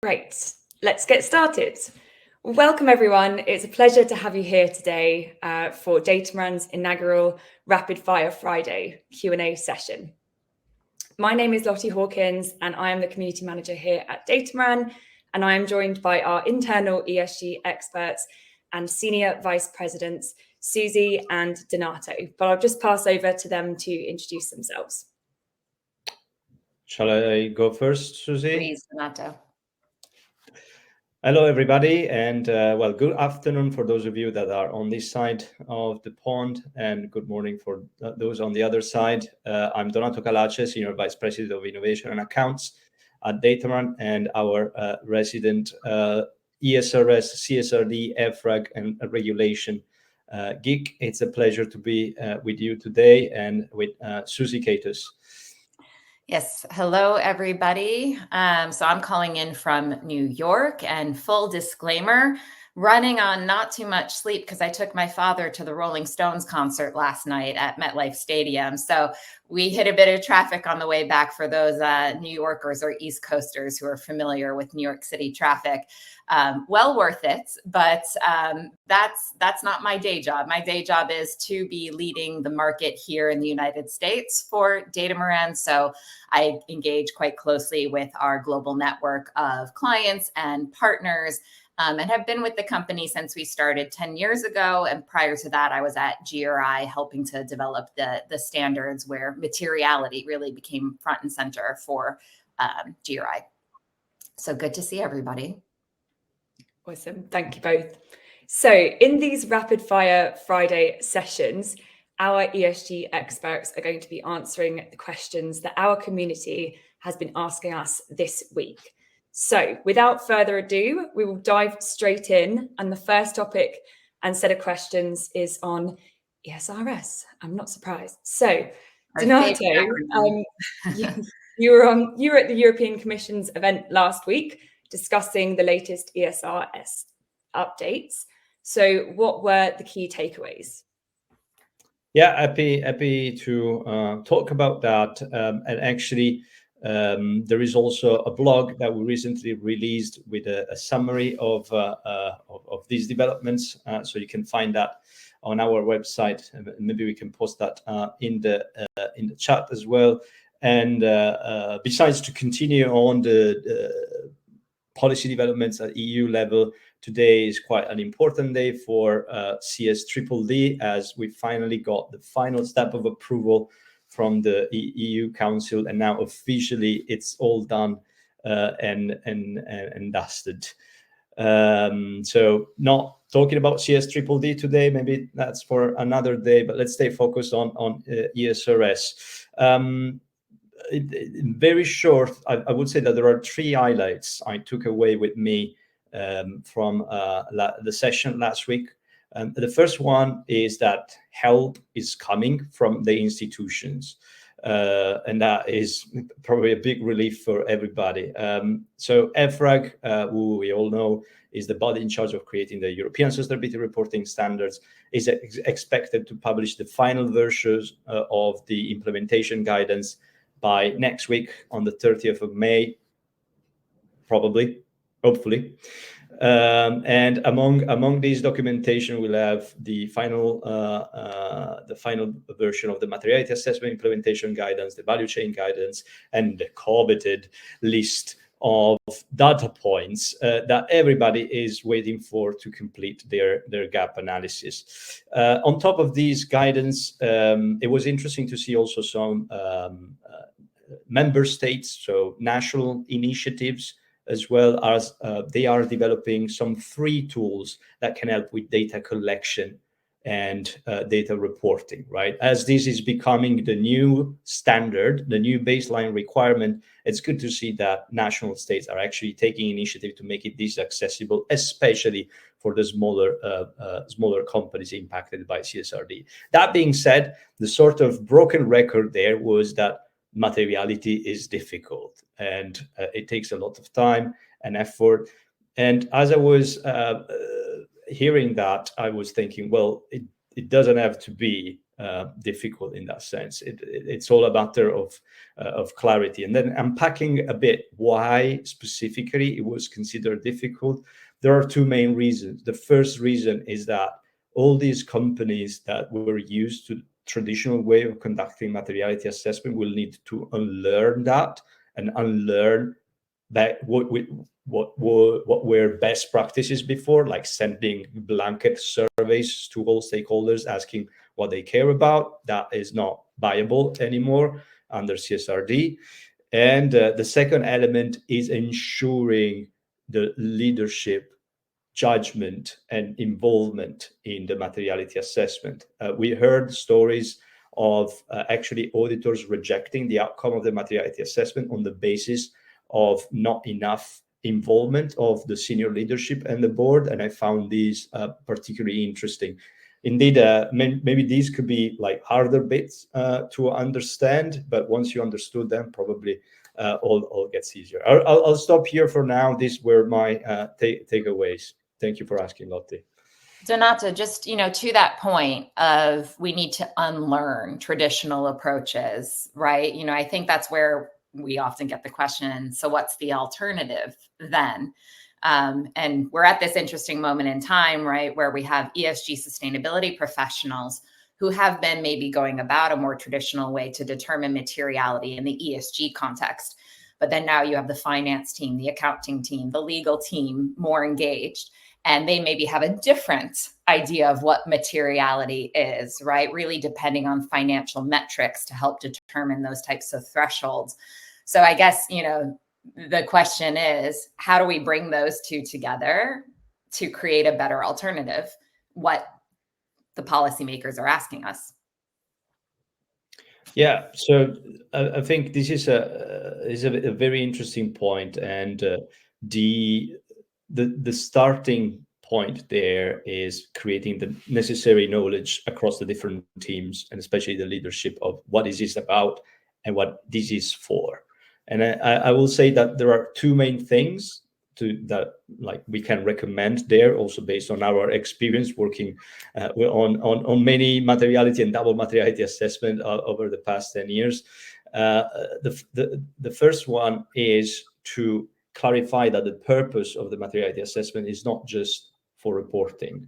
Great, let's get started. Welcome everyone, it's a pleasure to have you here today for Datamaran's inaugural Rapid Fire Friday Q&A session. My name is Lotti Hawkins and I am the community manager here at Datamaran, and I am joined by our internal ESG experts and senior vice presidents, Susie and Donato. But I'll just pass over to them to introduce themselves. Shall I go first, Susie? Please, Donato. Hello, everybody, and well, good afternoon for those of you that are on this side of the pond, and good morning for those on the other side. I'm Donato Calace, Senior Vice President of Innovation and Accounts at Datamaran, and our resident ESRS, CSRD, EFRAG, and regulation geek. It's a pleasure to be with you today and with Susie Katus. Yes, hello everybody. So I'm calling in from New York, and full disclaimer, running on not too much sleep because I took my father to the Rolling Stones concert last night at MetLife Stadium. So we hit a bit of traffic on the way back for those New Yorkers or East Coasters who are familiar with New York City traffic. Well worth it, but that's not my day job. My day job is to be leading the market here in the United States for Datamaran. So I engage quite closely with our global network of clients and partners, and have been with the company since we started 10 years ago. And prior to that, I was at GRI helping to develop the standards where materiality really became front and center for GRI. So good to see everybody. Awesome, thank you both. So in these Rapid Fire Friday sessions, our ESG experts are going to be answering the questions that our community has been asking us this week. So without further ado, we will dive straight in. And the first topic and set of questions is on ESRS. I'm not surprised. So Donato, you were at the European Commission's event last week discussing the latest ESRS updates. So what were the key takeaways? Yeah, happy to talk about that. And actually, there is also a blog that we recently released with a summary of these developments. So you can find that on our website. Maybe we can post that in the chat as well. And besides, to continue on the policy developments at EU level, today is quite an important day for CSDDD, as we finally got the final step of approval from the EU Council, and now officially it's all done and dusted. So not talking about CSDDD today, maybe that's for another day, but let's stay focused on ESRS. Very short, I would say that there are three highlights I took away with me from the session last week. The first one is that help is coming from the institutions, and that is probably a big relief for everybody. So EFRAG, who we all know is the body in charge of creating the European Sustainability Reporting Standards, is expected to publish the final versions of the implementation guidance by next week on the 30th of May, probably, hopefully. And among these documentation, we'll have the final version of the materiality assessment implementation guidance, the value chain guidance, and the coveted list of data points that everybody is waiting for to complete their gap analysis. On top of these guidance, it was interesting to see also some member states, so national initiatives, as well as they are developing some free tools that can help with data collection and data reporting, right? As this is becoming the new standard, the new baseline requirement, it's good to see that national states are actually taking initiative to make it this accessible, especially for the smaller companies impacted by CSRD. That being said, the sort of broken record there was that materiality is difficult, and it takes a lot of time and effort. And as I was hearing that, I was thinking, well, it doesn't have to be difficult in that sense. It's all a matter of clarity. And then unpacking a bit why specifically it was considered difficult, there are two main reasons. The first reason is that all these companies that were used to traditional way of conducting materiality assessment will need to unlearn that and unlearn that what were best practices before, like sending blanket surveys to all stakeholders asking what they care about. That is not viable anymore under CSRD. And the second element is ensuring the leadership judgment and involvement in the materiality assessment. We heard stories of actually auditors rejecting the outcome of the materiality assessment on the basis of not enough involvement of the senior leadership and the board, and I found these particularly interesting. Indeed, maybe these could be like harder bits to understand, but once you understood them, probably all gets easier. I'll stop here for now. These were my takeaways. Thank you for asking, Lotti. Donato, just, to that point of we need to unlearn traditional approaches, right? I think that's where we often get the question, so what's the alternative then? And we're at this interesting moment in time, right, where we have ESG sustainability professionals who have been maybe going about a more traditional way to determine materiality in the ESG context. But then now you have the finance team, the accounting team, the legal team more engaged, and they maybe have a different idea of what materiality is, right? Really depending on financial metrics to help determine those types of thresholds. So I guess, the question is, how do we bring those two together to create a better alternative? What the policymakers are asking us. Yeah, so I think this is a very interesting point, and the starting point there is creating the necessary knowledge across the different teams, and especially the leadership, of what is this about and what this is for. And I will say that there are two main things that like we can recommend there, also based on our experience working on many materiality and double materiality assessment over the past 10 years. The first one is to clarify that the purpose of the materiality assessment is not just for reporting.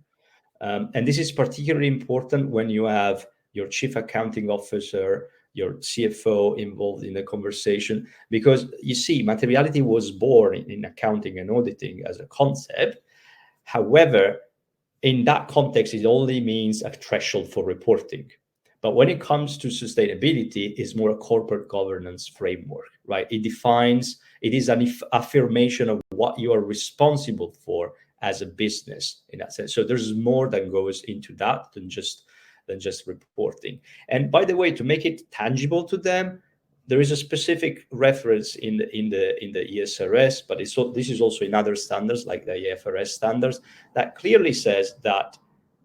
And this is particularly important when you have your chief accounting officer, your CFO involved in the conversation, because you see, materiality was born in accounting and auditing as a concept. However, in that context, it only means a threshold for reporting. But when it comes to sustainability, it's more a corporate governance framework, right? It is an affirmation of what you are responsible for as a business in that sense. So there's more that goes into that than just reporting. And by the way, to make it tangible to them, there is a specific reference in the ESRS, but this is also in other standards like the IFRS standards, that clearly says that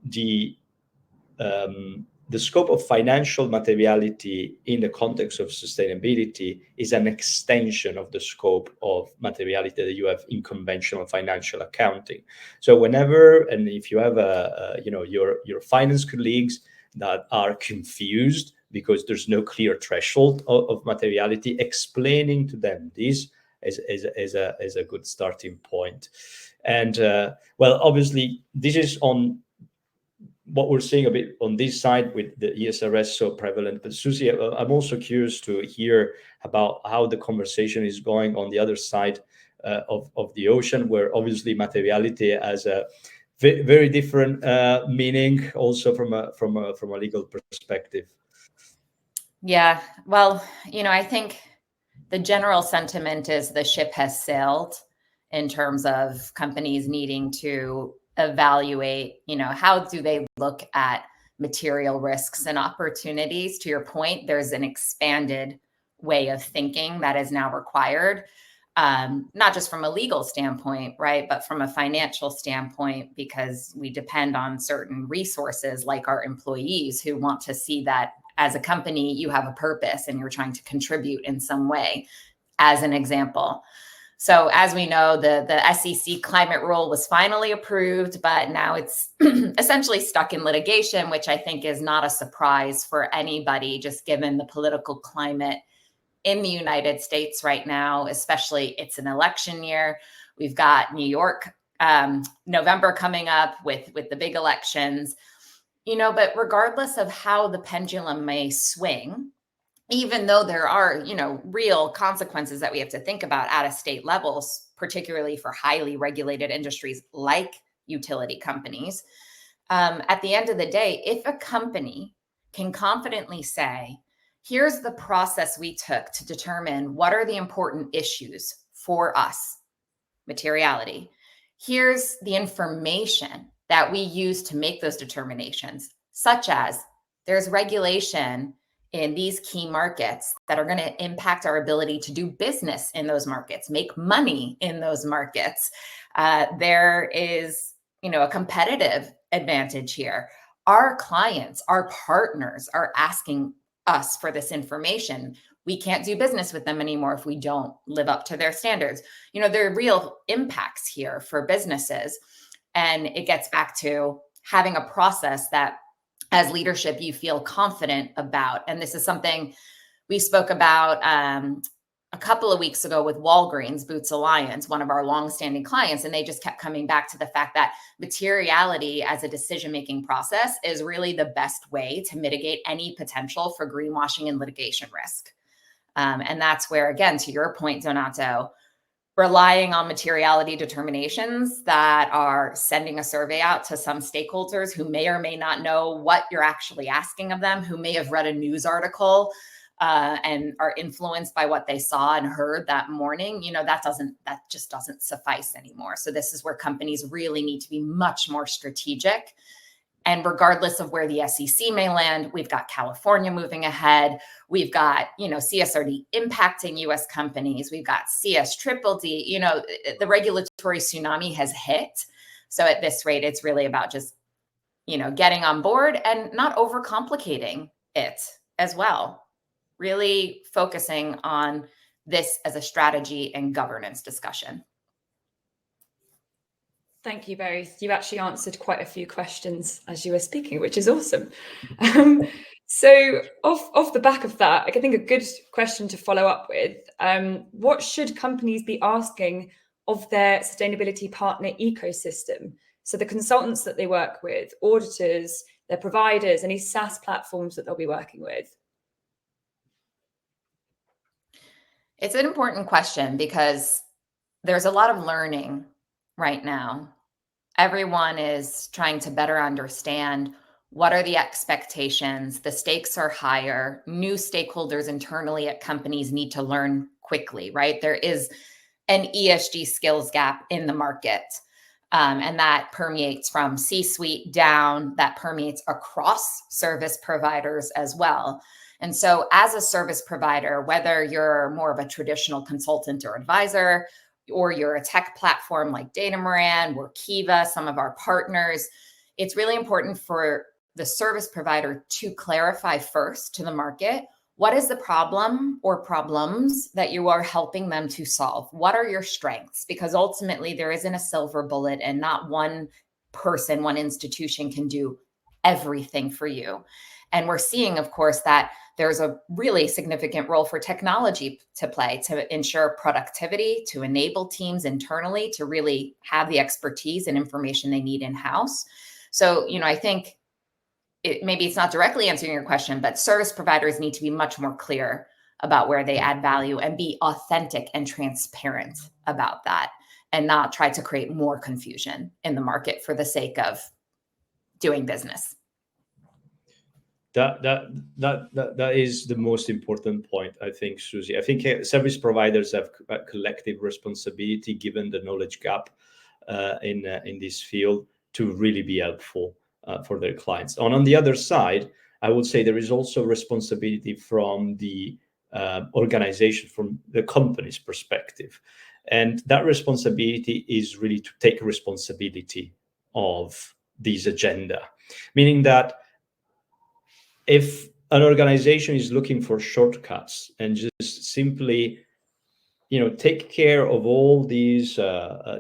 the scope of financial materiality in the context of sustainability is an extension of the scope of materiality that you have in conventional financial accounting. So whenever, and if you have your finance colleagues that are confused because there's no clear threshold of materiality, explaining to them this is a good starting point. And obviously this is on what we're seeing a bit on this side with the ESRS so prevalent. But Susie, I'm also curious to hear about how the conversation is going on the other side of the ocean, where obviously materiality has a very different meaning, also from a legal perspective. Yeah, well, I think the general sentiment is the ship has sailed in terms of companies needing to evaluate, how do they look at material risks and opportunities. To your point, there's an expanded way of thinking that is now required, not just from a legal standpoint, right, but from a financial standpoint, because we depend on certain resources like our employees who want to see that as a company, you have a purpose and you're trying to contribute in some way, as an example. So as we know, the SEC climate rule was finally approved, but now it's essentially stuck in litigation, which I think is not a surprise for anybody, just given the political climate in the United States right now, especially it's an election year. We've got New York, November coming up with the big elections, but regardless of how the pendulum may swing, even though there are, real consequences that we have to think about at a state levels, particularly for highly regulated industries like utility companies, at the end of the day, if a company can confidently say, here's the process we took to determine what are the important issues for us, materiality. Here's the information that we use to make those determinations, such as there's regulation in these key markets that are going to impact our ability to do business in those markets, make money in those markets. There is, a competitive advantage here. Our clients, our partners are asking us for this information. We can't do business with them anymore if we don't live up to their standards. There are real impacts here for businesses. And it gets back to having a process that as leadership, you feel confident about. And this is something we spoke about a couple of weeks ago with Walgreens Boots Alliance, one of our longstanding clients. And they just kept coming back to the fact that materiality as a decision-making process is really the best way to mitigate any potential for greenwashing and litigation risk. And that's where, again, to your point, Donato, relying on materiality determinations that are sending a survey out to some stakeholders who may or may not know what you're actually asking of them, who may have read a news article and are influenced by what they saw and heard that morning, that just doesn't suffice anymore. So this is where companies really need to be much more strategic. And regardless of where the SEC may land, we've got California moving ahead. We've got, CSRD impacting US companies. We've got CS triple D, the regulatory tsunami has hit. So at this rate, it's really about just, getting on board and not overcomplicating it as well. Really focusing on this as a strategy and governance discussion. Thank you both. You actually answered quite a few questions as you were speaking, which is awesome. So off the back of that, I think a good question to follow up with, what should companies be asking of their sustainability partner ecosystem? So the consultants that they work with, auditors, their providers, any SaaS platforms that they'll be working with? It's an important question because there's a lot of learning right now. Everyone is trying to better understand what are the expectations. The stakes are higher. New stakeholders internally at companies need to learn quickly, right? There is an ESG skills gap in the market. And that permeates from C-suite down, that permeates across service providers as well. And so as a service provider, whether you're more of a traditional consultant or advisor, or you're a tech platform like Datamaran, Workiva, some of our partners, it's really important for the service provider to clarify first to the market, what is the problem or problems that you are helping them to solve? What are your strengths? Because ultimately there isn't a silver bullet and not one person, one institution can do everything for you. And we're seeing, of course, that there's a really significant role for technology to play to ensure productivity, to enable teams internally to really have the expertise and information they need in-house. So, I think maybe it's not directly answering your question, but service providers need to be much more clear about where they add value and be authentic and transparent about that and not try to create more confusion in the market for the sake of doing business. That is the most important point, I think, Susie. I think service providers have a collective responsibility, given the knowledge gap in this field, to really be helpful for their clients. On the other side, I would say there is also responsibility from the organization, from the company's perspective. And that responsibility is really to take responsibility of this agenda, meaning that if an organization is looking for shortcuts and just simply take care of all these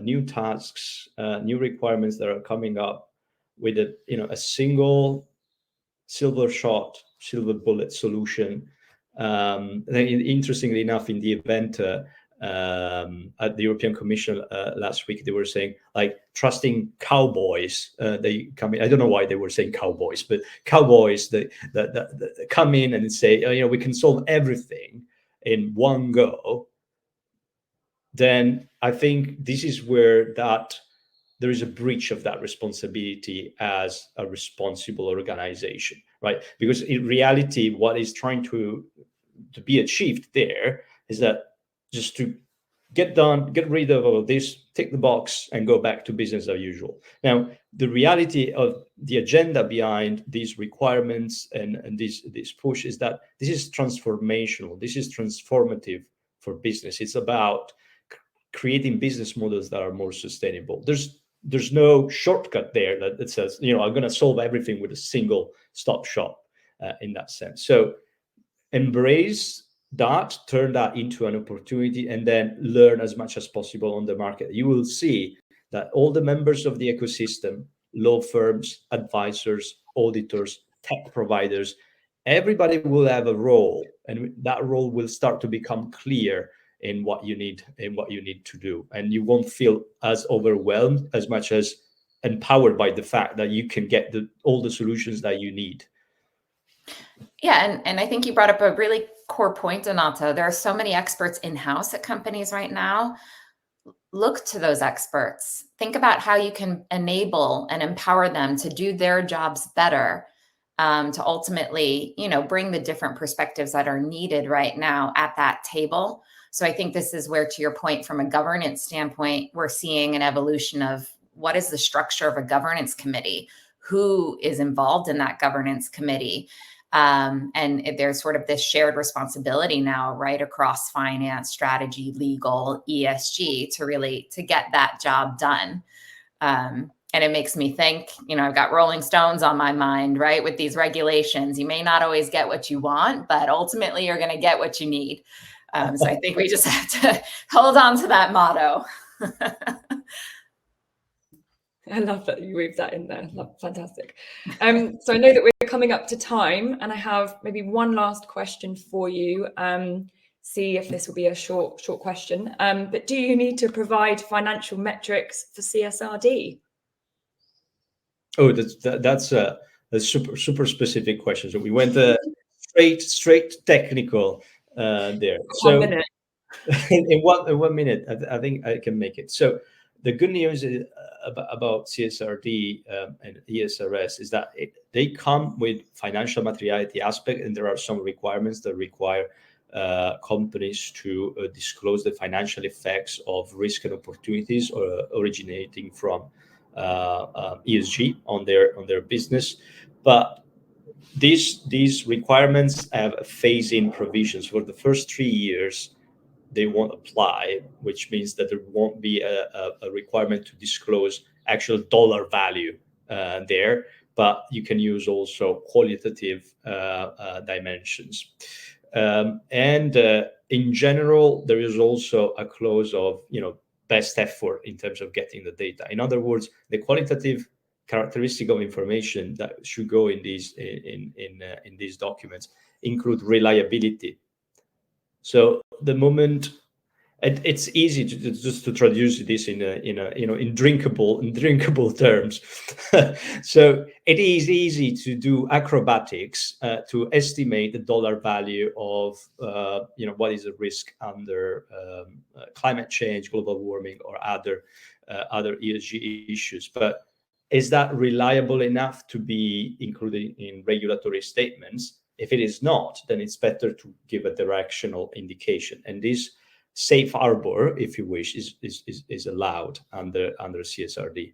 new tasks, new requirements that are coming up with a single silver bullet solution. Interestingly enough, in the event at the European Commission last week, they were saying, like, trusting cowboys. They come in. I don't know why they were saying cowboys, but cowboys that come in and say, we can solve everything in one go. Then I think this is where there is a breach of that responsibility as a responsible organization, right? Because in reality, what is trying to be achieved there is that just to get rid of all of this, tick the box, and go back to business as usual. Now, the reality of the agenda behind these requirements and this push is that this is transformational. This is transformative for business. It's about creating business models that are more sustainable. There's no shortcut there that says, I'm going to solve everything with a single stop shop in that sense. So embrace that, turn that into an opportunity, and then learn as much as possible on the market. You will see that all the members of the ecosystem, law firms, advisors, auditors, tech providers, everybody will have a role, and that role will start to become clear in what you need to do, and you won't feel as overwhelmed as much as empowered by the fact that you can get all the solutions that you need. Yeah, and I think you brought up a really core point, Donato. There are so many experts in-house at companies right now. Look to those experts. Think about how you can enable and empower them to do their jobs better, to ultimately, bring the different perspectives that are needed right now at that table. So I think this is where, to your point, from a governance standpoint, we're seeing an evolution of what is the structure of a governance committee, who is involved in that governance committee. And there's sort of this shared responsibility now, right, across finance, strategy, legal, ESG, to get that job done. And it makes me think, I've got Rolling Stones on my mind, right? With these regulations, you may not always get what you want, but ultimately you're going to get what you need. So I think we just have to hold on to that motto. I love that you weaved that in there. Fantastic. So I know that we're coming up to time, and I have maybe one last question for you. See if this will be a short question. But do you need to provide financial metrics for CSRD? Oh, that's a super specific question. So we went straight technical there. So 1 minute. in 1 minute, I think I can make it. So the good news is about CSRD and ESRS is that they come with financial materiality aspect, and there are some requirements that require companies to disclose the financial effects of risk and opportunities originating from ESG on their business. But these requirements have phase-in provisions. For the first 3 years, they won't apply, which means that there won't be a requirement to disclose actual dollar value there, but you can use also qualitative dimensions. And in general, there is also a clause of best effort in terms of getting the data. In other words, the qualitative characteristic of information that should go in these documents include reliability. So the moment it's easy to traduce this in drinkable terms. So it is easy to do acrobatics to estimate the dollar value of what is the risk under climate change, global warming, or other ESG issues. But is that reliable enough to be included in regulatory statements? If it is not, then it's better to give a directional indication. And this safe harbor, if you wish, is allowed under CSRD.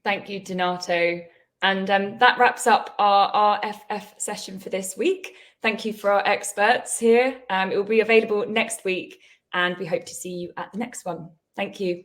Thank you, Donato. And that wraps up our FF session for this week. Thank you for our experts here. It will be available next week, and we hope to see you at the next one. Thank you.